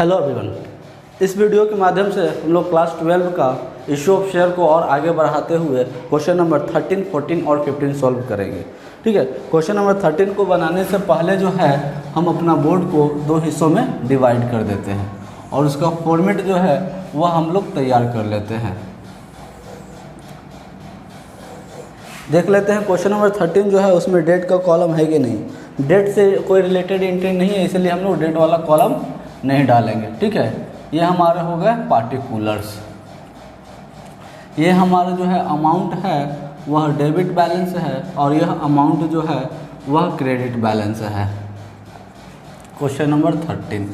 Hello everyone, इस video के माध्यम से हम लोग क्लास 12 का इशू ऑफ शेयर को और आगे बढ़ाते हुए क्वेश्चन नंबर 13, 14 और 15 सॉल्व करेंगे। ठीक है, क्वेश्चन नंबर 13 को बनाने से पहले जो है हम अपना बोर्ड को दो हिस्सों में डिवाइड कर देते हैं और उसका फॉर्मेट जो है वह हम लोग तैयार कर लेते हैं। देख लेते हैं क्वेश्चन नंबर 13 जो है उसमें डेट का कॉलम है कि नहीं। डेट से कोई रिलेटेड एंट्री नहीं है, इसलिए हम लोग डेट वाला कॉलम नहीं डालेंगे। ठीक है, ये हमारे हो गए पार्टिकुलर्स। ये हमारा जो है अमाउंट है वह डेबिट बैलेंस है और यह अमाउंट जो है वह क्रेडिट बैलेंस है। क्वेश्चन नंबर 13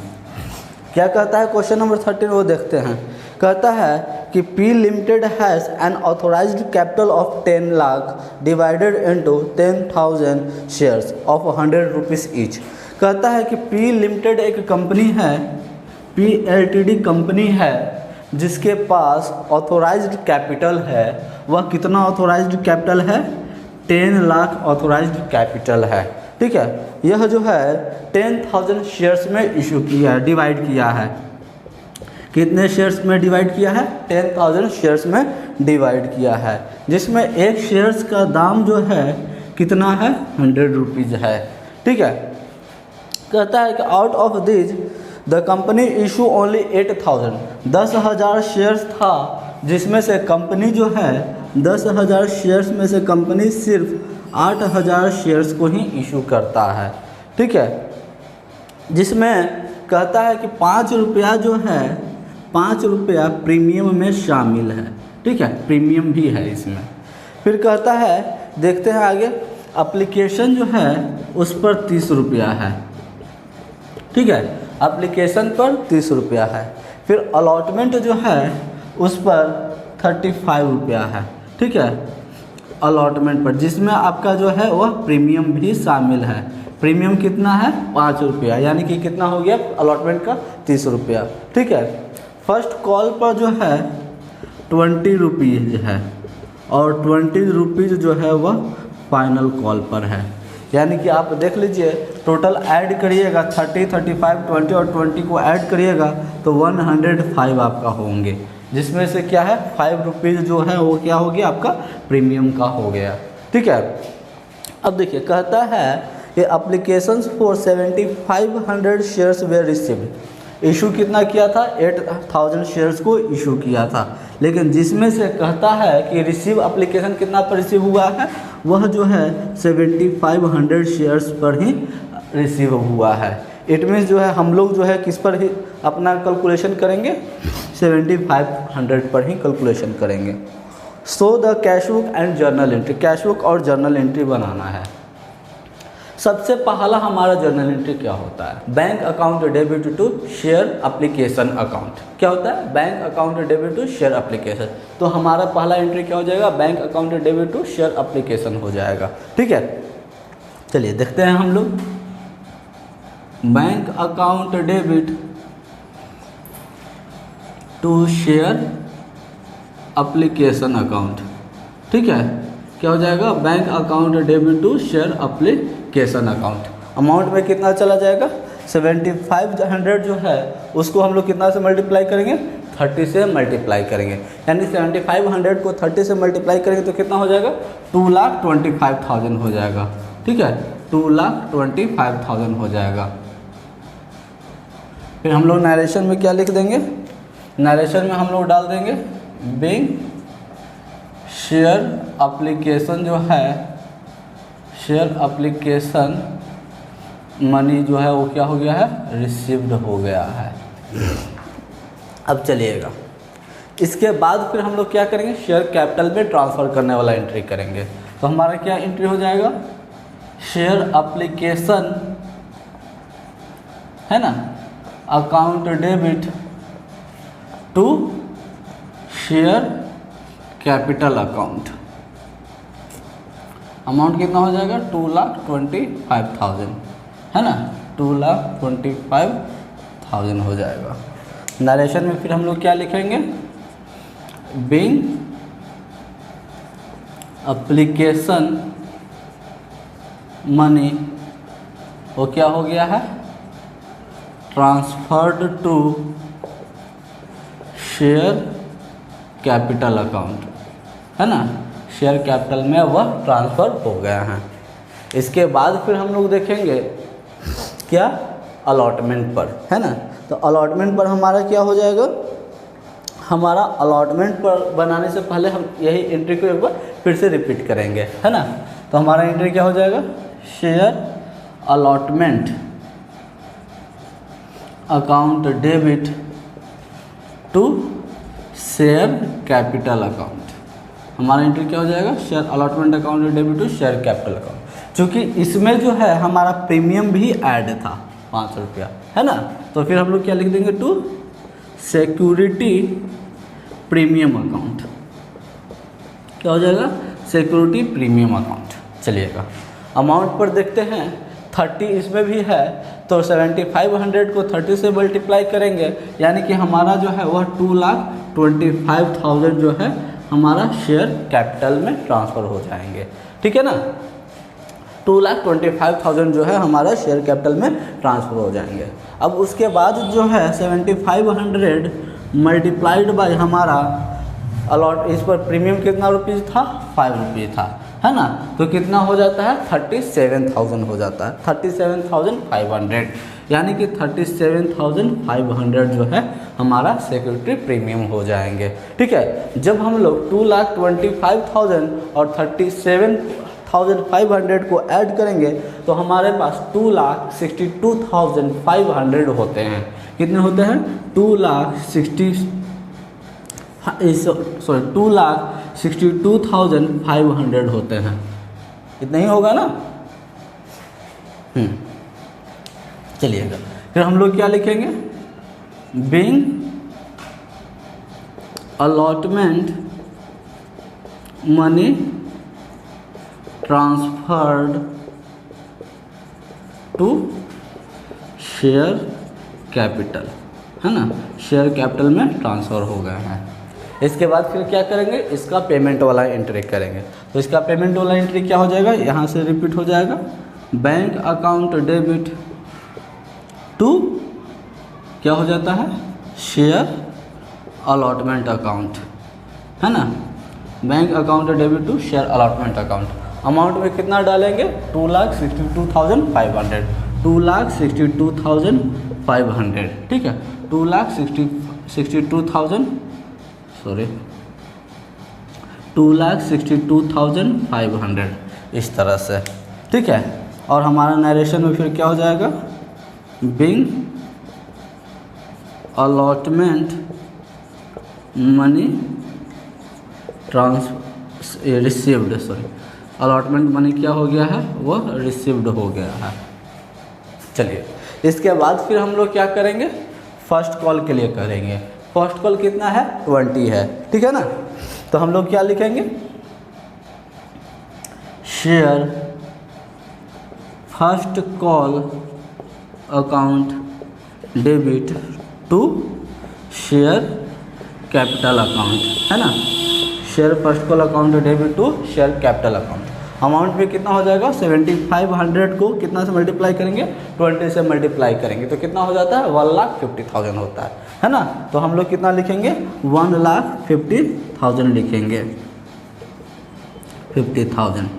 क्या कहता है? क्वेश्चन नंबर 13 वो देखते हैं। कहता है कि P limited has an authorised capital of 10 lakh divided into 10,000 shares of 100 rupees each. कहता है कि P लिमिटेड एक कंपनी है, P Ltd कंपनी है जिसके पास ऑथोराइज्ड कैपिटल है। वह कितना ऑथोराइज्ड कैपिटल है? 10 लाख ऑथोराइज्ड कैपिटल है। ठीक है, यह जो है 10,000 शेयर्स में इशू किया है, डिवाइड किया है। कितने शेयर्स में डिवाइड किया है? 10,000 शेयर्स में डिवाइड किया है, जिसमें एक शेयर्स का दाम जो है कितना है? 100 रुपीज़ है। ठीक है, कहता है कि out of this the company issue only 8,000, 10,000 shares था जिसमें से कंपनी जो है 10,000 शेयर्स में से कंपनी सिर्फ 8,000 शेयर्स को ही इशू करता है। ठीक है, जिसमें कहता है कि 5 रुपया जो है 5 रुपया प्रीमियम में शामिल है। ठीक है, प्रीमियम भी है इसमें। फिर कहता है, देखते हैं आगे, एप्लीकेशन जो है उस पर 30 रुपया है। ठीक है, एप्लीकेशन पर 30 रुपया है। फिर अलॉटमेंट जो है उस पर 35 रुपया है। ठीक है, अलॉटमेंट पर, जिसमें आपका जो है वह प्रीमियम भी शामिल है। प्रीमियम कितना है? 5 रुपया, यानी कि कितना हो गया अलॉटमेंट का? 30 रुपया। ठीक है, फर्स्ट कॉल पर जो है 20 रुपीज़ है और 20 रुपीज़ जो है वह फाइनल कॉल पर है। यानी कि आप देख लीजिए, टोटल ऐड करिएगा 30, 35, 20 और 20 को ऐड करिएगा तो 105 आपका होंगे, जिसमें से क्या है 5 रुपीज़ जो है वो क्या हो गया? आपका प्रीमियम का हो गया। ठीक है, अब देखिए कहता है कि applications for 7,500 shares way received. Issue कितना किया था? 8,000 शेयर्स को इशू किया था, लेकिन जिसमें से कहता है कि रिसीव एप्लीकेशन कितना पर रिसीव हुआ है? वह जो है 7,500 शेयर्स पर ही रिसीव हुआ है। इट मीन्स जो है हम लोग जो है किस पर ही अपना कैलकुलेशन करेंगे? 7,500 पर ही कैलकुलेशन करेंगे। So the cash book and journal entry, cash book और जर्नल एंट्री बनाना है। सबसे पहला हमारा जर्नल एंट्री क्या होता है? Bank account debit to share application account. क्या होता है? Bank account debit to share application. तो हमारा पहला एंट्री क्या हो जाएगा? Bank account debit to share application हो जाएगा। ठीक है, चलिए देखते हैं हम लोग। Bank account debit to share application account. ठीक है, क्या हो जाएगा? Bank account debit to share application account. Amount में कितना चला जाएगा? 7,500 जो है उसको हम लोग कितना से मल्टीप्लाई करेंगे? 30 से मल्टीप्लाई करेंगे। यानी 7,500 को 30 से मल्टीप्लाई करेंगे तो कितना हो जाएगा? 2,25,000 हो जाएगा। ठीक है, 2,25,000 हो जाएगा। फिर हम लोग नरेशन में क्या लिख देंगे? नरेशन में हम लोग डाल देंगे बिंग शेयर एप्लीकेशन जो है, शेयर एप्लीकेशन मनी जो है वो क्या हो गया है? रिसीव्ड हो गया है। अब चलिएगा, इसके बाद फिर हम लोग क्या करेंगे? शेयर कैपिटल में ट्रांसफ़र करने वाला एंट्री करेंगे। तो हमारा क्या एंट्री हो जाएगा? शेयर एप्लीकेशन है ना, account debit to share capital account. Amount कितना हो जाएगा? 2,25,000 है ना, 2,25,000 हो जाएगा। नरेशन में फिर हम लोग क्या लिखेंगे? बिंग एप्लीकेशन मनी वो क्या हो गया है? Transferred to share capital account, है ना, शेयर कैपिटल में वह ट्रांसफ़र हो गया है। इसके बाद फिर हम लोग देखेंगे क्या, अलॉटमेंट पर, है ना। तो अलॉटमेंट पर हमारा क्या हो जाएगा, हमारा अलॉटमेंट पर बनाने से पहले हम यही एंट्री को एक बार फिर से रिपीट करेंगे, है ना। तो हमारा एंट्री क्या हो जाएगा, share allotment account debit to share capital account. हमारा एंट्री क्या हो जाएगा, share allotment account debit to share capital account. क्योंकि इसमें जो है हमारा प्रीमियम भी ऐड था 500 रुपया, है ना। तो फिर हम लोग क्या लिख देंगे, टू सिक्योरिटी प्रीमियम अकाउंट, क्या हो जाएगा, सिक्योरिटी प्रीमियम अकाउंट। चलिएगा अमाउंट पर देखते हैं, 30 इसमें भी है तो 7500 को 30 से मल्टीप्लाई करेंगे, यानी कि हमारा जो है वह 2,25,000 जो है हमारा शेयर कैपिटल में ट्रांसफ़र हो जाएंगे, ठीक है ना। 2,25,000 जो है हमारा शेयर कैपिटल में ट्रांसफ़र हो जाएंगे। अब उसके बाद जो है 7500 मल्टीप्लाइड बाय हमारा अलॉट, इस पर प्रीमियम कितना रुपीज़ था, 5 रुपये था, है ना। तो कितना हो जाता है, 37,000 हो जाता है, 37,500, यानी कि 37,500 जो है हमारा सिक्योरिटी प्रीमियम हो जाएंगे, ठीक है। जब हम लोग 2,25,000 और 37,500 को ऐड करेंगे तो हमारे पास 2,62,500 होते हैं। कितने होते हैं, 2,62,500 होते हैं। इतना ही होगा ना। चलिएगा फिर हम लोग क्या लिखेंगे, being allotment money transferred to share capital, है ना, शेयर कैपिटल में ट्रांसफ़र हो गए हैं। इसके बाद फिर क्या करेंगे, इसका पेमेंट वाला एंट्री करेंगे। तो इसका पेमेंट वाला एंट्री क्या हो जाएगा, यहाँ से रिपीट हो जाएगा, बैंक अकाउंट डेबिट टू क्या हो जाता है, शेयर अलॉटमेंट अकाउंट, है ना, bank account debit to share allotment account. Amount में कितना डालेंगे, 2,62,500, 2,62,500, ठीक है, 2,62,500 इस तरह से, ठीक है। और हमारा नरेशन में फिर क्या हो जाएगा, being allotment money received, allotment money क्या हो गया है, वह रिसीव्ड हो गया है। चलिए इसके बाद फिर हम लोग क्या करेंगे, फर्स्ट कॉल के लिए करेंगे। फर्स्ट कॉल कितना है, 20 है, ठीक है ना। तो हम लोग क्या लिखेंगे, share first call account debit to share capital account, है ना, share first call account debit to share capital account. Amount में कितना हो जाएगा, 7500 को कितना से मल्टीप्लाई करेंगे, 20 से मल्टीप्लाई करेंगे तो कितना हो जाता है, 1,50,000 होता है ना। तो हम लोग कितना लिखेंगे, 1,50,000 लिखेंगे, 50,000,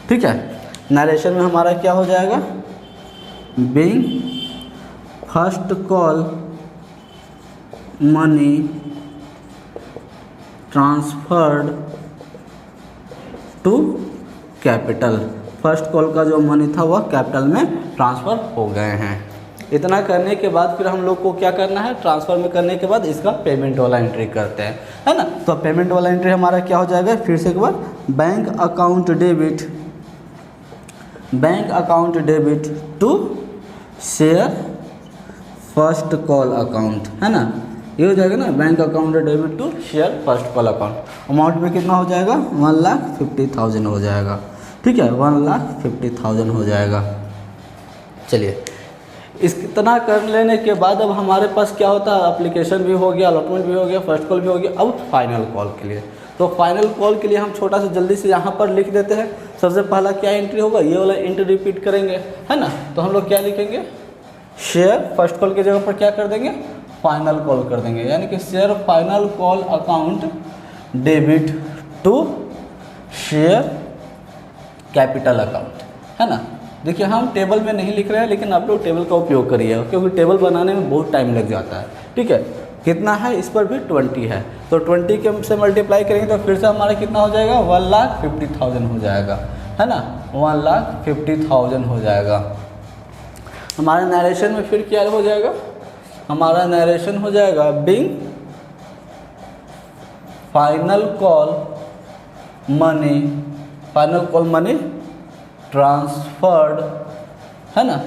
ठीक है। नरेशन में हमारा क्या हो जाएगा, being first call money transferred to capital, first call का जो मनी था वह कैपिटल में ट्रांसफ़र हो गए हैं। इतना करने के बाद फिर हम लोग को क्या करना है, ट्रांसफ़र में करने के बाद इसका पेमेंट वाला एंट्री करते हैं, है ना। तो पेमेंट वाला एंट्री हमारा क्या हो जाएगा, फिर से एक बार, bank account debit to share first call account, है ना, ये हो जाएगा ना, bank account debit to share first call account. Amount में कितना हो जाएगा, 1,50,000 हो जाएगा, ठीक है, 1,50,000 हो जाएगा। चलिए इतना कर लेने के बाद अब हमारे पास क्या होता है, एप्लीकेशन भी हो गया, अलॉटमेंट भी हो गया, फर्स्ट कॉल भी हो गया। अब फाइनल कॉल के लिए, तो फाइनल कॉल के लिए हम छोटा सा जल्दी से यहाँ पर लिख देते हैं। सबसे पहला क्या एंट्री होगा, ये वाला एंट्री रिपीट करेंगे, है ना। तो हम लोग क्या लिखेंगे, शेयर फर्स्ट कॉल की जगह पर क्या कर देंगे, फाइनल कॉल कर देंगे, यानी कि share final call account debit to share capital account, है ना। देखिए हम टेबल में नहीं लिख रहे हैं, लेकिन आप लोग टेबल का उपयोग करिए, क्योंकि टेबल बनाने में बहुत टाइम लग जाता है, ठीक है। कितना है, इस पर भी 20 है, तो 20 के से मल्टीप्लाई करेंगे तो फिर से हमारा कितना हो जाएगा, 1,50,000 हो जाएगा, है ना, 1,50,000 हो जाएगा। हमारे नरेशन में फिर क्या हो जाएगा, हमारा नरेशन हो जाएगा being final call money transferred, है ना,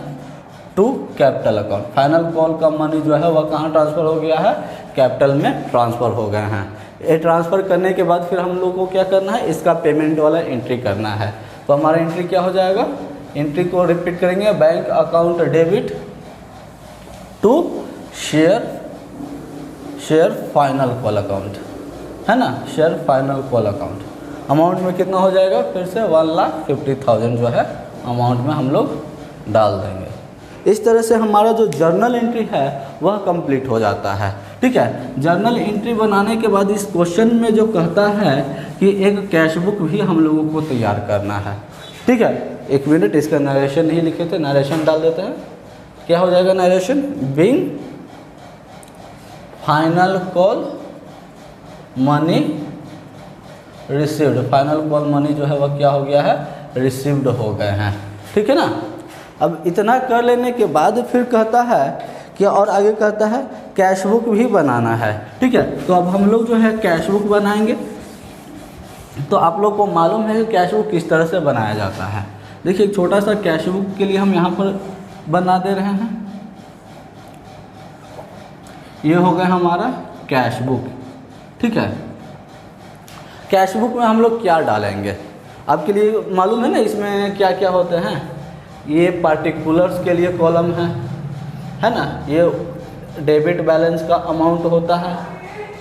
to capital account. Final call का मनी जो है वह कहाँ ट्रांसफ़र हो गया है, कैपिटल में ट्रांसफ़र हो गए हैं। ये ट्रांसफ़र करने के बाद फिर हम लोग को क्या करना है, इसका पेमेंट वाला एंट्री करना है। तो हमारा एंट्री क्या हो जाएगा, एंट्री को रिपीट करेंगे, bank account debit to share final call account, है ना, share final call account. Amount में कितना हो जाएगा, फिर से 1,50,000 जो है अमाउंट में हम लोग डाल देंगे। इस तरह से हमारा जो जर्नल एंट्री है वह कंप्लीट हो जाता है, ठीक है। जर्नल एंट्री बनाने के बाद इस क्वेश्चन में जो कहता है कि एक कैश बुक भी हम लोगों को तैयार करना है, ठीक है। एक मिनट, इसका नरेशन नहीं लिखे थे, नरेशन डाल देते हैं। क्या हो जाएगा narration, being final call money received, final call money जो है वह क्या हो गया है, रिसीव्ड हो गए हैं, ठीक है ना। अब इतना कर लेने के बाद फिर कहता है कि, और आगे कहता है कैश बुक भी बनाना है, ठीक है। तो अब हम लोग जो है कैश बुक बनाएंगे। तो आप लोग को मालूम है कि कैश बुक किस तरह से बनाया जाता है। देखिए एक छोटा सा कैश बुक के लिए हम यहाँ पर बना दे रहे हैं। ये हो गया हमारा कैश बुक, ठीक है। कैश बुक में हम लोग क्या डालेंगे, आपके लिए मालूम है ना, इसमें क्या क्या होते हैं। ये पार्टिकुलर्स के लिए कॉलम है ना, ये डेबिट बैलेंस का अमाउंट होता है,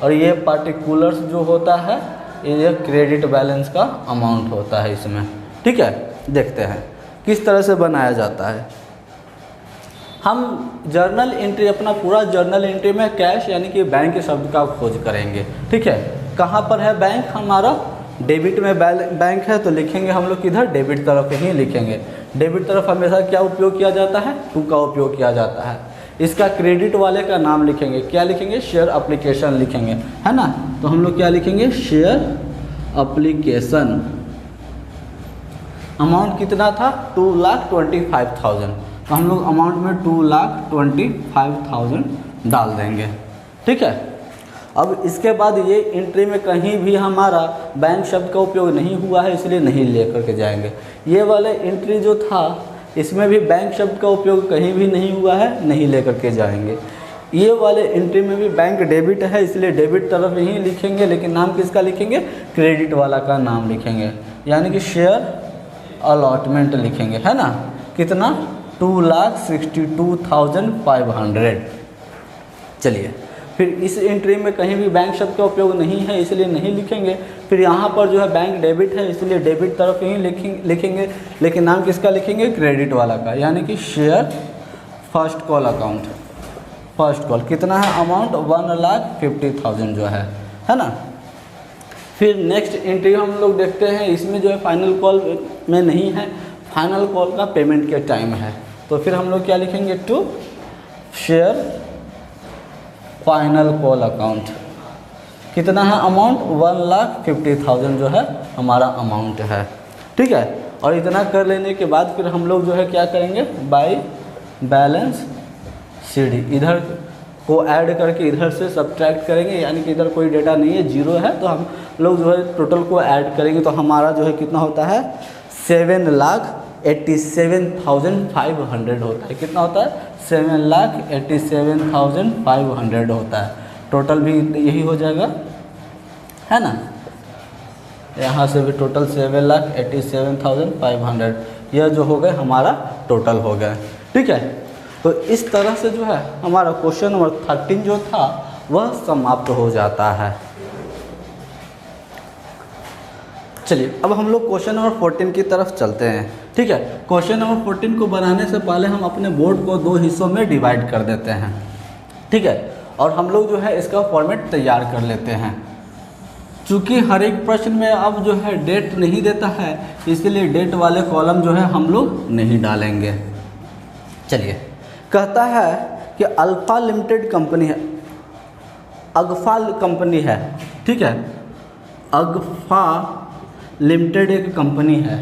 और ये पार्टिकुलर्स जो होता है ये क्रेडिट बैलेंस का अमाउंट होता है इसमें, ठीक है। देखते हैं किस तरह से बनाया जाता है। हम जर्नल एंट्री, अपना पूरा जर्नल एंट्री में कैश यानी कि बैंक शब्द का खोज करेंगे, ठीक है। कहाँ पर है बैंक, हमारा डेबिट में बैंक है, तो लिखेंगे हम लोग किधर, डेबिट तरफ ही लिखेंगे। डेबिट तरफ हमेशा क्या उपयोग किया जाता है, टू का उपयोग किया जाता है। इसका क्रेडिट वाले का नाम लिखेंगे, क्या लिखेंगे, शेयर एप्लीकेशन लिखेंगे, है ना। तो हम लोग क्या लिखेंगे, शेयर एप्लीकेशन। अमाउंट कितना था, 2,25,000, तो हम लोग अमाउंट में 2,25,000 डाल देंगे, ठीक है। अब इसके बाद ये एंट्री में कहीं भी हमारा बैंक शब्द का उपयोग नहीं हुआ है, इसलिए नहीं लेकर के जाएंगे। ये वाले एंट्री जो था इसमें भी बैंक शब्द का उपयोग कहीं भी नहीं हुआ है, नहीं लेकर के जाएंगे। ये वाले एंट्री में भी बैंक डेबिट है, इसलिए डेबिट तरफ ही लिखेंगे, लेकिन नाम किसका लिखेंगे, क्रेडिट वाला का नाम लिखेंगे, यानी कि शेयर अलॉटमेंट लिखेंगे, है ना। कितना, 2,62,500। चलिए फिर इस एंट्री में कहीं भी बैंक शब्द का उपयोग नहीं है, इसलिए नहीं लिखेंगे। फिर यहाँ पर जो है बैंक डेबिट है, इसलिए डेबिट तरफ ही लिखेंगे, लेकिन नाम किसका लिखेंगे, क्रेडिट वाला का, यानी कि share first call account. First call कितना है, अमाउंट 1,50,000 जो है ना। फिर नेक्स्ट एंट्री हम लोग देखते हैं, इसमें जो है फाइनल कॉल में नहीं है, फाइनल कॉल का पेमेंट के टाइम है, तो फिर हम लोग क्या लिखेंगे, to share final call account. कितना है अमाउंट, 1,50,000 जो है हमारा अमाउंट है, ठीक है। और इतना कर लेने के बाद फिर हम लोग जो है क्या करेंगे, बाय बैलेंस शीट इधर को ऐड करके इधर से सब्ट्रैक्ट करेंगे, यानी कि इधर कोई डेटा नहीं है, जीरो है, तो हम लोग जो है टोटल को ऐड करेंगे, तो हमारा जो है कितना होता है, 7,87,500 होता है। कितना होता है, 7,87,500 होता है। टोटल भी यही हो जाएगा, है ना। यहाँ से भी टोटल 7,87,500, यह जो हो गए हमारा टोटल हो गया, ठीक है। तो इस तरह से जो है हमारा क्वेश्चन नंबर 13 जो था वह समाप्त हो जाता है। चलिए अब हम लोग क्वेश्चन नंबर 14 की तरफ चलते हैं। ठीक है, क्वेश्चन नंबर 14 को बनाने से पहले हम अपने बोर्ड को 2 हिस्सों में डिवाइड कर देते हैं। ठीक है, और हम लोग जो है इसका फॉर्मेट तैयार कर लेते हैं। चूँकि हर एक प्रश्न में अब जो है डेट नहीं देता है, इसलिए डेट वाले कॉलम जो है हम लोग नहीं डालेंगे। चलिए, कहता है कि अल्फ़ा लिमिटेड कंपनी है, अगफा कंपनी है। ठीक है, अगफा लिमिटेड एक कंपनी है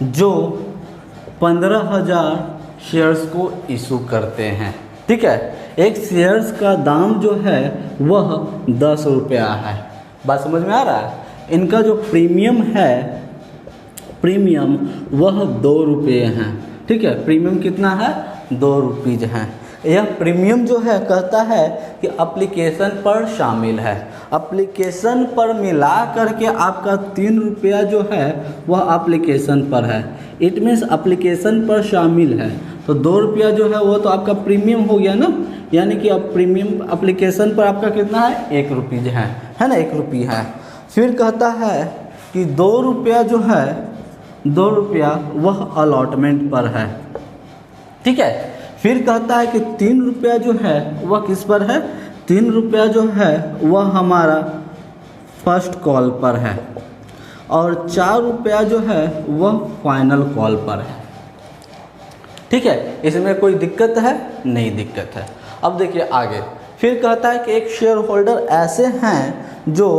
जो 15,000 शेयर्स को इशू करते हैं। ठीक है, एक शेयर्स का दाम जो है वह 10 रुपया है। बात समझ में आ रहा है? इनका जो प्रीमियम है, प्रीमियम वह 2 रुपये हैं। ठीक है, प्रीमियम कितना है? 2 रुपीज़ हैं। यह प्रीमियम जो है कहता है कि एप्लीकेशन पर शामिल है। एप्लीकेशन पर मिला करके आपका 3 रुपया जो है वह एप्लीकेशन पर है। इट मीन्स एप्लीकेशन पर शामिल है, तो 2 रुपया जो है वो तो आपका प्रीमियम हो गया ना, यानी कि अब प्रीमियम एप्लीकेशन पर आपका कितना है? 1 रुपीज़ है ना, 1 रुपया है। फिर कहता है कि 2 रुपया जो है, 2 रुपया वह अलॉटमेंट पर है। ठीक है, फिर कहता है कि 3 रुपया जो है वह किस पर है? 3 रुपया जो है वह हमारा फर्स्ट कॉल पर है, और 4 रुपया जो है वह फाइनल कॉल पर है। ठीक है, इसमें कोई दिक्कत है? नहीं दिक्कत है। अब देखिए आगे, फिर कहता है कि एक शेयर होल्डर ऐसे हैं जो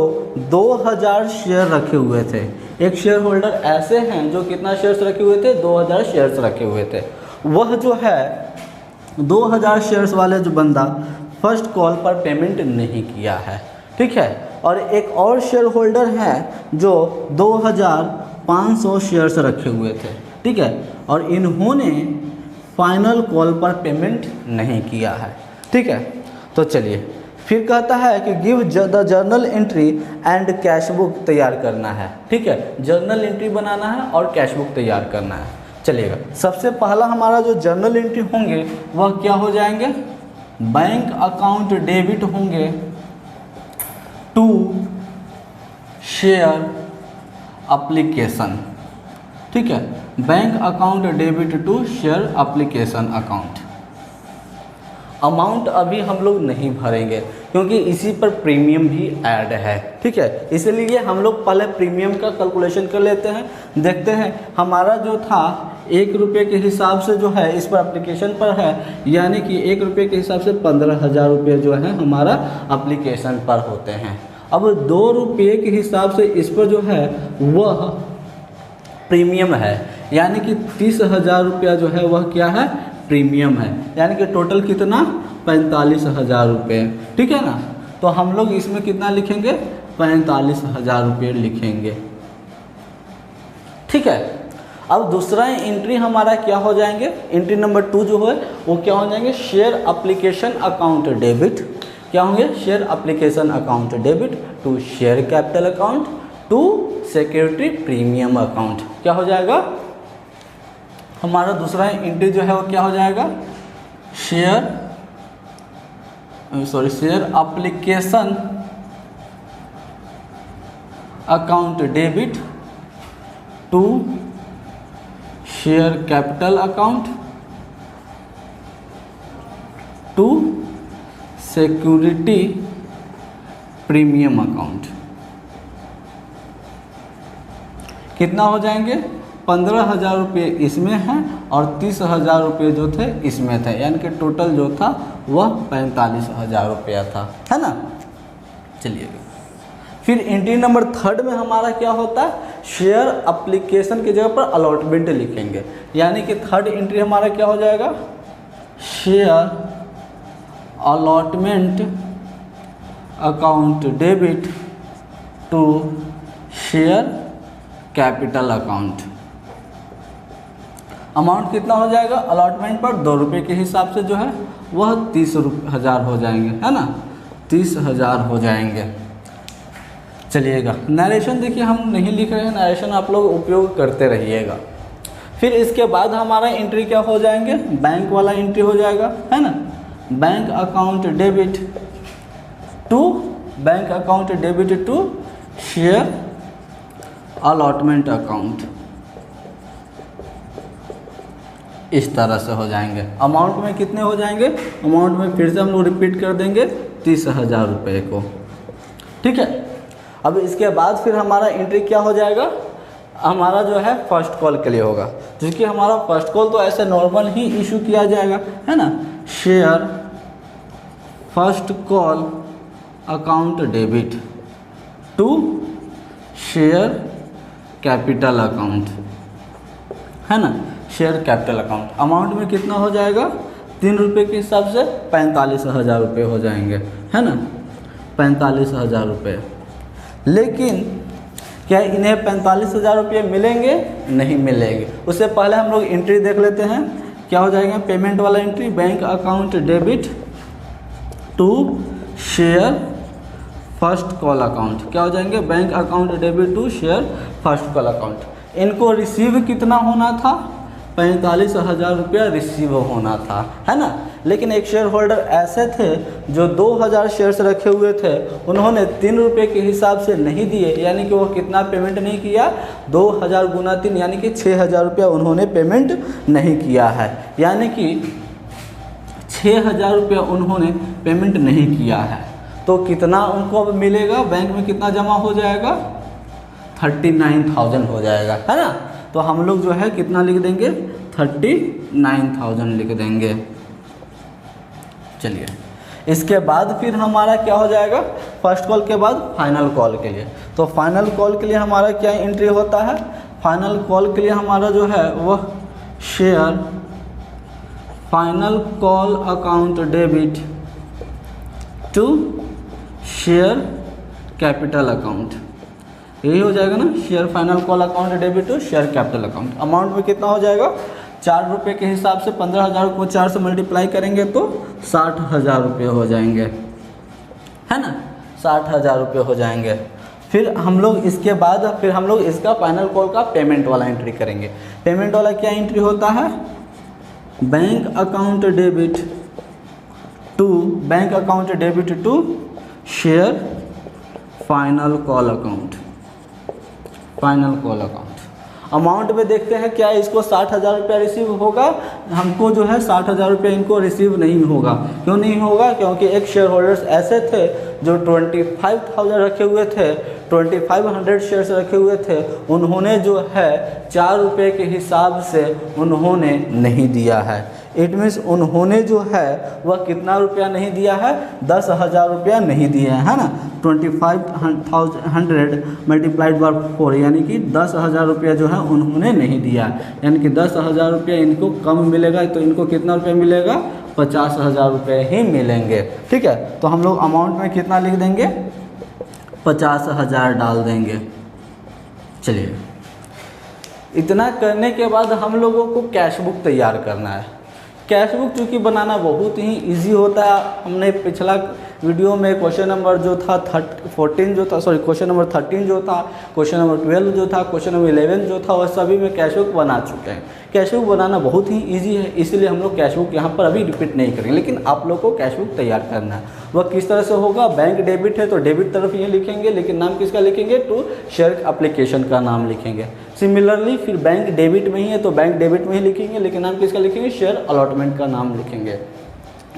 2000 शेयर रखे हुए थे। एक शेयर होल्डर ऐसे हैं जो कितना शेयर्स रखे हुए थे? 2000 शेयर्स रखे हुए थे। वह जो है 2000 शेयर्स वाले जो बंदा फर्स्ट कॉल पर पेमेंट नहीं किया है। ठीक है, और एक और शेयर होल्डर हैं जो 2500 शेयर्स रखे हुए थे। ठीक है, और इन्होंने फाइनल कॉल पर पेमेंट नहीं किया है। ठीक है, तो चलिए फिर कहता है कि give the journal entry and cash book तैयार करना है। ठीक है, जर्नल एंट्री बनाना है और कैश बुक तैयार करना है। चलिएगा, सबसे पहला हमारा जो जर्नल एंट्री होंगे वह क्या हो जाएंगे? बैंक अकाउंट डेबिट होंगे टू शेयर एप्लीकेशन। ठीक है, bank account debit to share application account. Amount अभी हम लोग नहीं भरेंगे क्योंकि इसी पर प्रीमियम भी ऐड है। ठीक है, इसलिए हम लोग पहले प्रीमियम का कैलकुलेशन कर लेते हैं। देखते हैं हमारा जो था 1 रुपये के हिसाब से जो है इस पर एप्लीकेशन पर है, यानी कि 1 रुपये के हिसाब से 15,000 रुपये जो है हमारा एप्लीकेशन पर होते हैं। अब 2 रुपये के हिसाब से इस पर जो है वह प्रीमियम है, यानी कि 30,000 रुपया जो है वह क्या है? प्रीमियम है, यानी कि टोटल कितना? 45,000 रुपये। ठीक है ना, तो हम लोग इसमें कितना लिखेंगे? 45,000 रुपये लिखेंगे। ठीक है, अब दूसरा एंट्री हमारा क्या हो जाएंगे? एंट्री नंबर 2 जो है वो क्या हो जाएंगे? Share application account debit. क्या होंगे? Share application account debit to share capital account to security premium account. क्या हो जाएगा हमारा दूसरा एंट्री जो है वो क्या हो जाएगा? Share application account debit to share capital account to security premium account. कितना हो जाएंगे? 15,000 रुपये इसमें हैं और 30,000 रुपये जो थे इसमें थे, यानी कि टोटल जो था वह 45,000 रुपया था, है ना। चलिए फिर एंट्री नंबर 3 में हमारा क्या होता है? शेयर एप्लीकेशन की जगह पर अलॉटमेंट लिखेंगे, यानी कि 3rd एंट्री हमारा क्या हो जाएगा? Share allotment account debit to share capital account. Amount कितना हो जाएगा? अलॉटमेंट पर 2 रुपये के हिसाब से जो है वह 30,000 हो जाएंगे, है ना, 30,000 हो जाएंगे। चलिएगा, नरेशन देखिए हम नहीं लिख रहे हैं, नरेशन आप लोग उपयोग करते रहिएगा। फिर इसके बाद हमारा एंट्री क्या हो जाएंगे? बैंक वाला एंट्री हो जाएगा, है ना। Bank account debit to share allotment account, इस तरह से हो जाएंगे। अमाउंट में कितने हो जाएंगे, अमाउंट में फिर से हम लोग रिपीट कर देंगे 30,000 रुपये को, ठीक है। अब इसके बाद फिर हमारा एंट्री क्या हो जाएगा, हमारा जो है फर्स्ट कॉल के लिए होगा, क्योंकि हमारा फर्स्ट कॉल तो ऐसे नॉर्मल ही इशू किया जाएगा, है ना। Share first call account debit to share capital account, है ना, शेयर कैपिटल अकाउंट। अमाउंट में कितना हो जाएगा, 3 रुपये के हिसाब से 45,000 रुपये हो जाएंगे, है ना, 45,000 रुपये। लेकिन क्या इन्हें 45,000 रुपये मिलेंगे, नहीं मिलेंगे। उससे पहले हम लोग एंट्री देख लेते हैं, क्या हो जाएगा पेमेंट वाला entry, bank account debit to share first call account, क्या हो जाएंगे, bank account debit to share first call account. इनको रिसीव कितना होना था, 45,000 रुपया रिसीव होना था, है ना। लेकिन एक शेयर होल्डर ऐसे थे जो 2,000 शेयर्स रखे हुए थे, उन्होंने 3 रुपये के हिसाब से नहीं दिए, यानी कि वो कितना पेमेंट नहीं किया, 2,000 गुना 3 यानी कि 6,000 रुपया उन्होंने पेमेंट नहीं किया है, यानी कि 6,000 रुपया उन्होंने पेमेंट नहीं किया है। तो कितना उनको अब मिलेगा, बैंक में कितना जमा हो जाएगा, 39,000 हो जाएगा, है ना। तो हम लोग जो है कितना लिख देंगे, 39,000 लिख देंगे। चलिए, इसके बाद फिर हमारा क्या हो जाएगा, फर्स्ट कॉल के बाद फाइनल कॉल के लिए। तो फाइनल कॉल के लिए हमारा क्या एंट्री होता है, फाइनल कॉल के लिए हमारा जो है वह share final call account debit to share capital account, यही हो जाएगा ना, share final call account debit to share capital account. Amount में कितना हो जाएगा, 4 रुपये के हिसाब से 15,000 को 4 से मल्टीप्लाई करेंगे तो 60,000 रुपये हो जाएंगे, है ना, 60,000 रुपये हो जाएंगे। फिर हम लोग इसके बाद फिर हम लोग इसका फाइनल कॉल का पेमेंट वाला एंट्री करेंगे। पेमेंट वाला क्या एंट्री होता है, bank account debit to bank account debit to share final call account, final call account. Amount में देखते हैं क्या इसको 60,000 रुपया रिसीव होगा, हमको जो है 60,000 रुपया इनको रिसीव नहीं होगा। क्यों नहीं होगा, क्योंकि एक शेयर होल्डर्स ऐसे थे जो 25,000 रखे हुए थे, 2500 शेयर्स रखे हुए थे, उन्होंने जो है 4 रुपये के हिसाब से उन्होंने नहीं दिया है। इट मीन्स उन्होंने जो है वह कितना रुपया नहीं दिया है, 10,000 रुपया नहीं दिया है ना। 2500 मल्टीप्लाइड बाय 4 यानी कि 10,000 रुपया जो है उन्होंने नहीं दिया, यानी कि 10,000 रुपया इनको कम मिलेगा। तो इनको कितना रुपया मिलेगा, 50,000 रुपये ही मिलेंगे, ठीक है। तो हम लोग अमाउंट में कितना लिख देंगे, 50,000 डाल देंगे। चलिए, इतना करने के बाद हम लोगों को कैश बुक तैयार करना है। कैश बुक चूँकि बनाना बहुत ही इजी होता है, हमने पिछला वीडियो में क्वेश्चन नंबर जो था 14 जो था, सॉरी क्वेश्चन नंबर 13 जो था, क्वेश्चन नंबर 12 जो था, क्वेश्चन नंबर 11 जो था, वह सभी में कैश बुक बना चुके हैं। कैश बुक बनाना बहुत ही इजी है, इसलिए हम लोग कैश बुक यहाँ पर अभी रिपीट नहीं करेंगे। लेकिन आप लोग को कैश बुक तैयार करना है। वह किस तरह से होगा, बैंक डेबिट है तो डेबिट तरफ ये लिखेंगे, लेकिन नाम किसका लिखेंगे, टू शेयर एप्लीकेशन का नाम लिखेंगे। सिमिलरली फिर बैंक डेबिट में ही है तो बैंक डेबिट में ही लिखेंगे, लेकिन नाम किसका लिखेंगे, शेयर अलॉटमेंट का नाम लिखेंगे।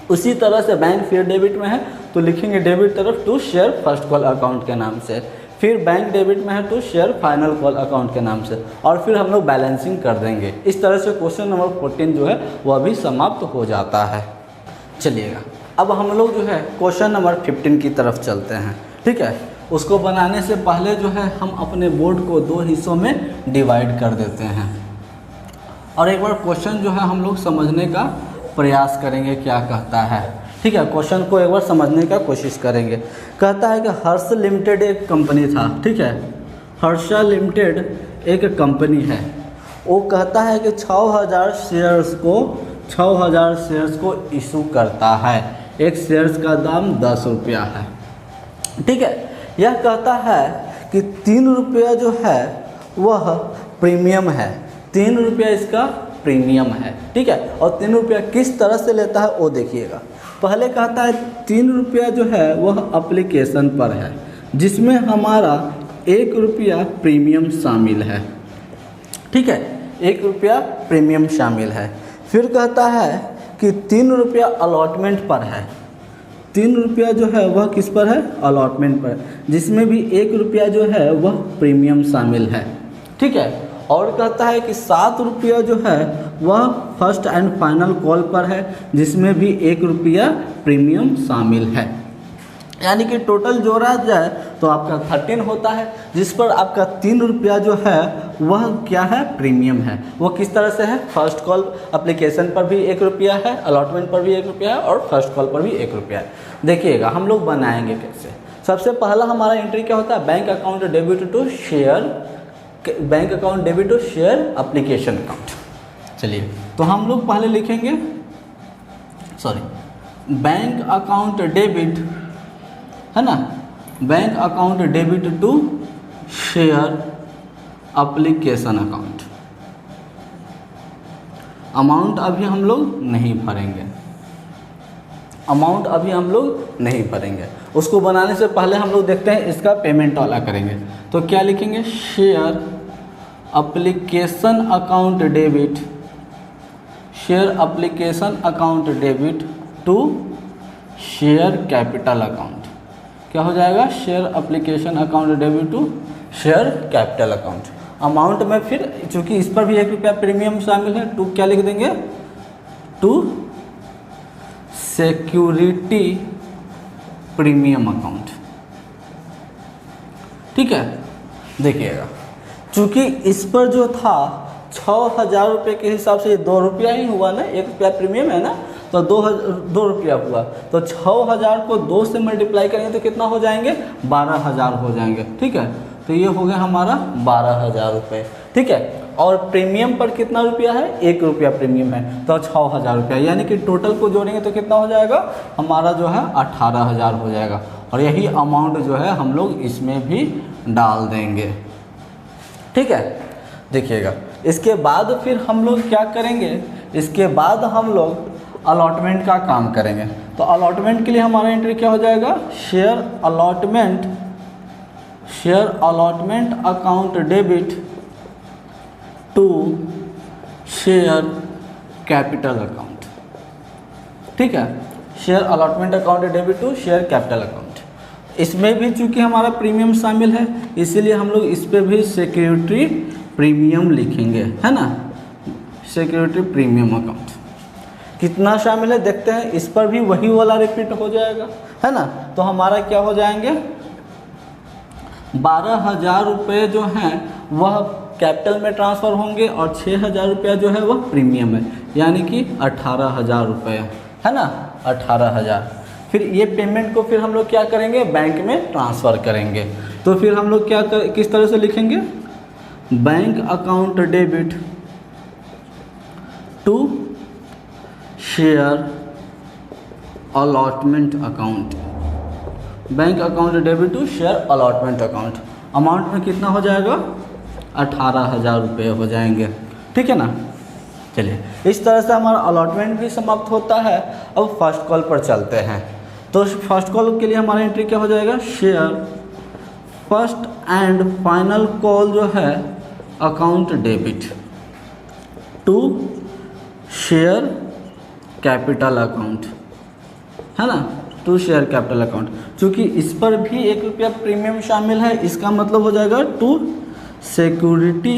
उसी तरह से बैंक फिर डेबिट में है तो लिखेंगे डेबिट तरफ to share first call account के नाम से, फिर बैंक डेबिट में है तो शेयर फाइनल कॉल अकाउंट के नाम से, और फिर हम लोग बैलेंसिंग कर देंगे। इस तरह से क्वेश्चन नंबर 14 जो है वह भी समाप्त हो जाता है। चलिएगा, अब हम लोग जो है क्वेश्चन नंबर 15 की तरफ चलते हैं, ठीक है। उसको बनाने से पहले जो है हम अपने बोर्ड को 2 हिस्सों में डिवाइड कर देते हैं और एक बार क्वेश्चन जो है हम लोग समझने का प्रयास करेंगे क्या कहता है, ठीक है। क्वेश्चन को एक बार समझने का कोशिश करेंगे। कहता है कि हर्ष लिमिटेड एक कंपनी था, ठीक है। हर्षा लिमिटेड एक कंपनी है। वो कहता है कि 6,000 शेयर्स को इशू करता है। एक शेयर्स का दाम 10 रुपया है, ठीक है। यह कहता है कि 3 रुपया जो है वह प्रीमियम है, 3 रुपया इसका प्रीमियम है, ठीक है। और 3 रुपया किस तरह से लेता है वो देखिएगा। पहले कहता है 3 रुपया जो है वह एप्लीकेशन पर है, जिसमें हमारा ₹1 प्रीमियम शामिल है। ठीक है, ₹1 प्रीमियम शामिल है। फिर कहता है कि ₹3 अलॉटमेंट पर है। ₹3 जो है वह किस पर है? अलॉटमेंट पर, जिसमें भी ₹1 जो है वह प्रीमियम शामिल है। ठीक है, और कहता है कि ₹7 जो है वह फर्स्ट एंड फाइनल कॉल पर है, जिसमें भी ₹1 प्रीमियम शामिल है। यानी कि टोटल जोड़ा जाए तो आपका 13 होता है, जिस पर आपका ₹3 जो है वह क्या है? प्रीमियम है। वो किस तरह से है? फर्स्ट कॉल एप्लीकेशन पर भी ₹1 है, अलॉटमेंट पर भी ₹1 है और फर्स्ट कॉल पर भी ₹1 है। देखिएगा हम लोग बनाएंगे कैसे। सबसे पहला हमारा एंट्री क्या होता है? Bank account debit to share, bank account debit to share application account. चलिए तो हम लोग पहले लिखेंगे, बैंक अकाउंट डेबिट, है ना, bank account debit to share application account. Amount अभी हम लोग नहीं भरेंगे, अमाउंट अभी हम लोग नहीं भरेंगे। उसको बनाने से पहले हम लोग देखते हैं इसका पेमेंट वाला करेंगे। तो क्या लिखेंगे? Share application account debit, share application account debit to share capital account. क्या हो जाएगा? Share application account debit to share capital account. Amount में फिर चूंकि इस पर भी ₹1 प्रीमियम शामिल है, टू क्या लिख देंगे? To security premium account. ठीक है, देखिएगा चूंकि इस पर जो था ₹6000 के हिसाब से ₹2 ही हुआ ना, ₹1 प्रीमियम है ना, तो ₹2 हुआ। तो 6000 को 2 से मल्टीप्लाई करेंगे तो कितना हो जाएंगे? 12000 हो जाएंगे। ठीक है, तो ये हो गया हमारा ₹12000। ठीक है, और प्रीमियम पर कितना रुपया है? ₹1 प्रीमियम है, तो ₹6000। यानी कि टोटल को जोड़ेंगे तो कितना हो जाएगा? हमारा जो है 18000 हो जाएगा। और यही अमाउंट जो है हम लोग इसमें भी डाल देंगे। ठीक है, देखिएगा इसके बाद फिर हम लोग क्या करेंगे? इसके बाद हम लोग अलॉटमेंट का काम करेंगे। तो अलॉटमेंट के लिए हमारा एंट्री क्या हो जाएगा? Share allotment account debit to share capital account. ठीक है, share allotment account debit to share capital account. इसमें भी चूंकि हमारा प्रीमियम शामिल है, इसीलिए हम लोग इस पर भी सिक्योरिटी प्रीमियम लिखेंगे, है ना, सिक्योरिटी प्रीमियम अकाउंट। कितना शामिल है देखते हैं, इस पर भी वही वाला रिपीट हो जाएगा, है ना। तो हमारा क्या हो जाएंगे? ₹12000 जो हैं वह कैपिटल में ट्रांसफ़र होंगे और ₹6000 जो है वह प्रीमियम है, यानी कि ₹18000, है ना, 18000। फिर ये पेमेंट को फिर हम लोग क्या करेंगे? बैंक में ट्रांसफ़र करेंगे। तो फिर हम लोग किस तरह से लिखेंगे? Bank account debit to share allotment account, bank account debit to share allotment account. Amount में कितना हो जाएगा? 18000 हो जाएंगे। ठीक है ना। चलिए इस तरह से हमारा अलॉटमेंट भी समाप्त होता है। अब फर्स्ट कॉल पर चलते हैं। तो फर्स्ट कॉल के लिए हमारा एंट्री क्या हो जाएगा? Share first and final call जो है account debit to share capital account, है ना, टू शेयर कैपिटल अकाउंट। चूँकि इस पर भी ₹1 प्रीमियम शामिल है, इसका मतलब हो जाएगा टू सिक्योरिटी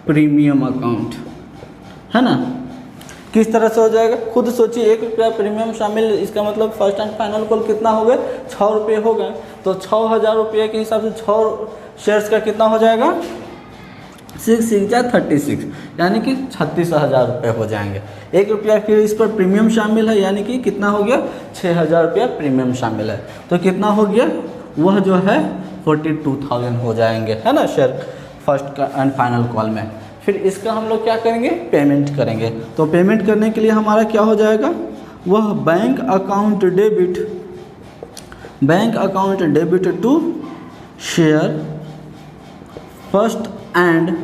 प्रीमियम अकाउंट, है ना। किस तरह से हो जाएगा? खुद सोचिए, ₹1 प्रीमियम शामिल, इसका मतलब फर्स्ट एंड फाइनल कॉल कितना हो गए? ₹6 हो गए। तो ₹6000 के हिसाब से 6 शेयर्स का कितना हो जाएगा? 6 6 या 36, यानी कि ₹36,000 हो जाएंगे। ₹1 फिर इस पर प्रीमियम शामिल है, यानी कि कितना हो गया? ₹6000 प्रीमियम शामिल है। तो कितना हो गया? वह जो है 42,000 हो जाएंगे, है ना, share first and final call में। फिर इसका हम लोग क्या करेंगे? पेमेंट करेंगे। तो पेमेंट करने के लिए हमारा क्या हो जाएगा? वह bank account debit to share first and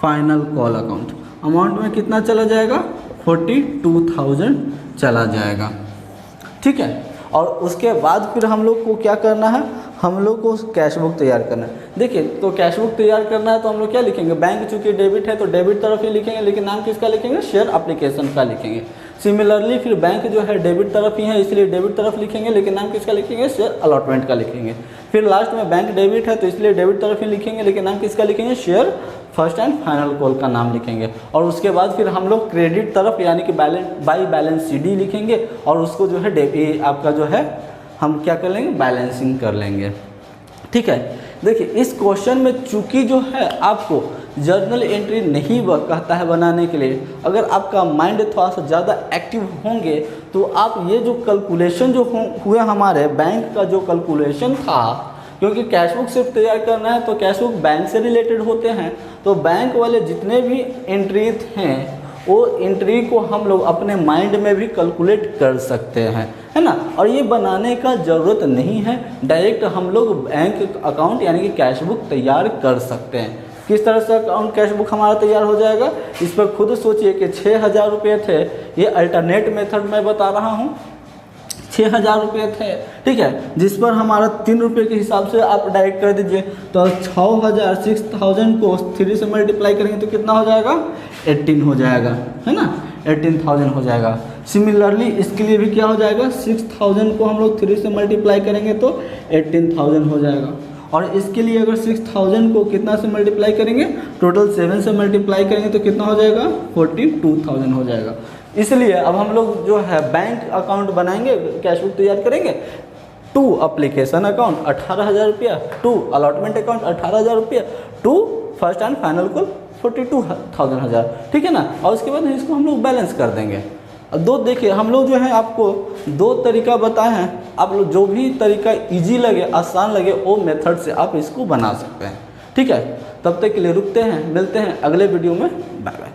final call account. Amount में कितना चला जाएगा? 42,000 चला जाएगा। ठीक है, और उसके बाद फिर हम लोग को क्या करना है? हम लोग को कैश बुक तैयार करना है। देखिए तो कैश बुक तैयार करना है तो हम लोग क्या लिखेंगे, बैंक चूंकि डेबिट है तो डेबिट तरफ ही लिखेंगे, लेकिन नाम किसका लिखेंगे, शेयर एप्लीकेशन का लिखेंगे। सिमिलरली फिर बैंक जो है डेबिट तरफ ही है इसलिए डेबिट तरफ लिखेंगे, लेकिन नाम किसका लिखेंगे, शेयर अलॉटमेंट का लिखेंगे। फिर लास्ट में बैंक डेबिट है तो इसलिए डेबिट तरफ ही लिखेंगे, लेकिन नाम किसका लिखेंगे, share first and final call का नाम लिखेंगे। और उसके बाद फिर हम लोग क्रेडिट तरफ यानी कि बाई बैलेंस CD लिखेंगे और उसको जो है आपका जो है हम क्या कर लेंगे, बैलेंसिंग कर लेंगे। ठीक है, देखिए इस क्वेश्चन में चूंकि जो है आपको जर्नल एंट्री नहीं कहता है बनाने के लिए, अगर आपका माइंड थोड़ा सा ज़्यादा एक्टिव होंगे तो आप ये जो कैलकुलेशन जो हुए हमारे बैंक का जो कैलकुलेशन था, क्योंकि कैश बुक सिर्फ तैयार करना है तो कैश बुक बैंक से रिलेटेड होते हैं, तो बैंक वाले जितने भी एंट्री हैं वो एंट्री को हम लोग अपने माइंड में भी कैलकुलेट कर सकते हैं, है ना। और ये बनाने का ज़रूरत नहीं है, डायरेक्ट हम लोग बैंक अकाउंट यानी कि कैश बुक तैयार कर सकते हैं। किस तरह से अकाउंट कैश बुक हमारा तैयार हो जाएगा, इस पर खुद सोचिए कि 6,000 रुपये थे, ये अल्टरनेट मेथड मैं बता रहा हूँ, 6,000 रुपये थे, ठीक है, जिस पर हमारा 3 रुपये के हिसाब से आप डायरेक्ट कर दीजिए, तो 6,000 को 3 से मल्टीप्लाई करेंगे तो कितना हो जाएगा, 18 हो जाएगा, है ना, 18,000 हो जाएगा। सिमिलरली इसके लिए भी क्या हो जाएगा, 6,000 को हम लोग 3 से मल्टीप्लाई करेंगे तो 18,000 हो जाएगा। और इसके लिए अगर 6,000 को कितना से मल्टीप्लाई करेंगे, टोटल 7 से मल्टीप्लाई करेंगे तो कितना हो जाएगा, 42,000 हो जाएगा। इसलिए अब हम लोग जो है बैंक अकाउंट बनाएंगे, कैश बुक तैयार करेंगे, 2 एप्लीकेशन अकाउंट 18,000 रुपया, 2 अलॉटमेंट अकाउंट 18,000 रुपया, 2 फर्स्ट एंड फाइनल को 42,000, ठीक है ना। और उसके बाद इसको हम लोग बैलेंस कर देंगे। अब दो देखिए हम लोग जो है आपको 2 तरीका बताए हैं, आप लोग जो भी तरीका इजी लगे, आसान लगे, वो मेथड से आप इसको बना सकते हैं, ठीक है। तब तक के लिए रुकते हैं, मिलते हैं अगले वीडियो में, बाय बाय।